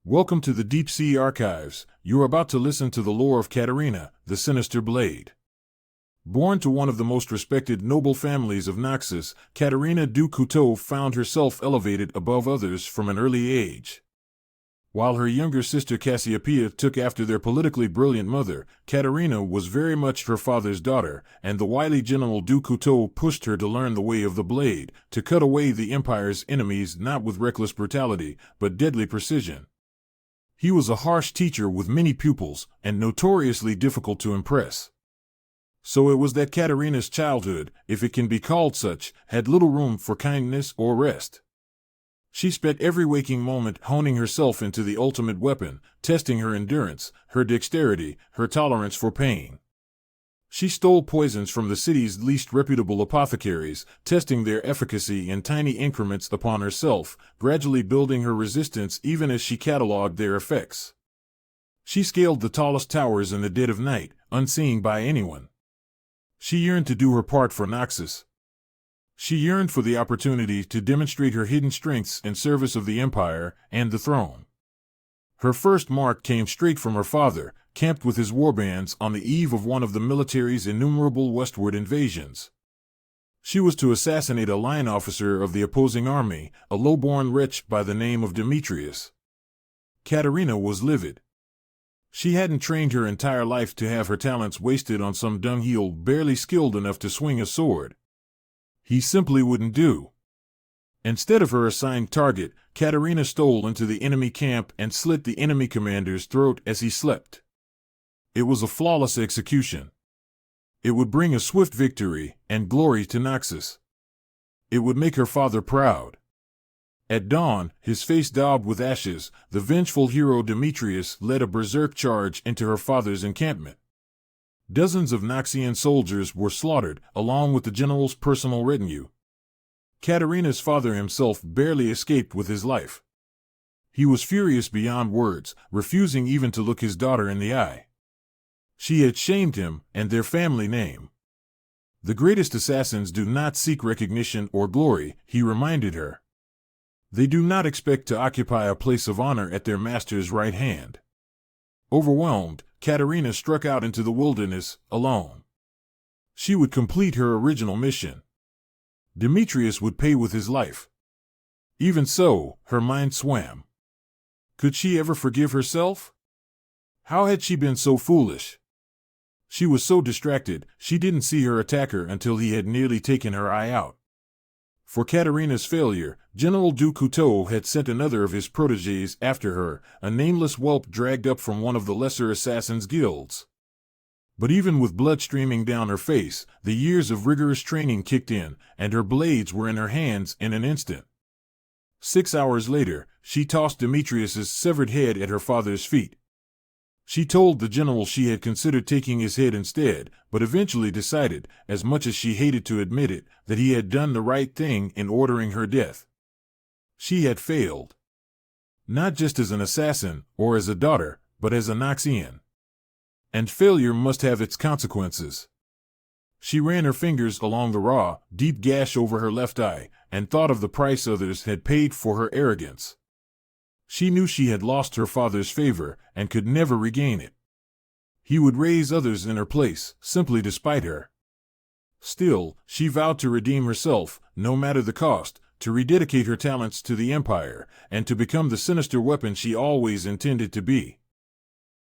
Welcome to the Deep Sea Archives. You're about to listen to the lore of Katarina, the Sinister Blade. Born to one of the most respected noble families of Naxos, Katarina du Couteau found herself elevated above others from an early age. While her younger sister Cassiopeia took after their politically brilliant mother, Katarina was very much her father's daughter, and the wily General du Couteau pushed her to learn the way of the blade, to cut away the Empire's enemies not with reckless brutality, but deadly precision. He was a harsh teacher with many pupils, and notoriously difficult to impress. So it was that Katarina's childhood, if it can be called such, had little room for kindness or rest. She spent every waking moment honing herself into the ultimate weapon, testing her endurance, her dexterity, her tolerance for pain. She stole poisons from the city's least reputable apothecaries, testing their efficacy in tiny increments upon herself, gradually building her resistance even as she catalogued their effects. She scaled the tallest towers in the dead of night, unseen by anyone. She yearned to do her part for Naxos. She yearned for the opportunity to demonstrate her hidden strengths in service of the Empire and the throne. Her first mark came straight from her father, camped with his warbands on the eve of one of the military's innumerable westward invasions. She was to assassinate a line officer of the opposing army, a low-born wretch by the name of Demetrius. Katarina was livid. She hadn't trained her entire life to have her talents wasted on some dunghill barely skilled enough to swing a sword. He simply wouldn't do. Instead of her assigned target, Katarina stole into the enemy camp and slit the enemy commander's throat as he slept. It was a flawless execution. It would bring a swift victory and glory to Naxos. It would make her father proud. At dawn, his face daubed with ashes, the vengeful hero Demetrius led a berserk charge into her father's encampment. Dozens of Naxian soldiers were slaughtered, along with the general's personal retinue. Katarina's father himself barely escaped with his life. He was furious beyond words, refusing even to look his daughter in the eye. She had shamed him and their family name. The greatest assassins do not seek recognition or glory, he reminded her. They do not expect to occupy a place of honor at their master's right hand. Overwhelmed, Katarina struck out into the wilderness, alone. She would complete her original mission. Demetrius would pay with his life. Even so, her mind swam. Could she ever forgive herself? How had she been so foolish? She was so distracted, she didn't see her attacker until he had nearly taken her eye out. For Katarina's failure, General du Couteau had sent another of his protégés after her, a nameless whelp dragged up from one of the lesser assassins' guilds. But even with blood streaming down her face, the years of rigorous training kicked in, and her blades were in her hands in an instant. 6 hours later, she tossed Demetrius's severed head at her father's feet. She told the general she had considered taking his head instead, but eventually decided, as much as she hated to admit it, that he had done the right thing in ordering her death. She had failed. Not just as an assassin, or as a daughter, but as a Naxian. And failure must have its consequences. She ran her fingers along the raw, deep gash over her left eye, and thought of the price others had paid for her arrogance. She knew she had lost her father's favor, and could never regain it. He would raise others in her place, simply to spite her. Still, she vowed to redeem herself, no matter the cost, to rededicate her talents to the Empire, and to become the sinister weapon she always intended to be.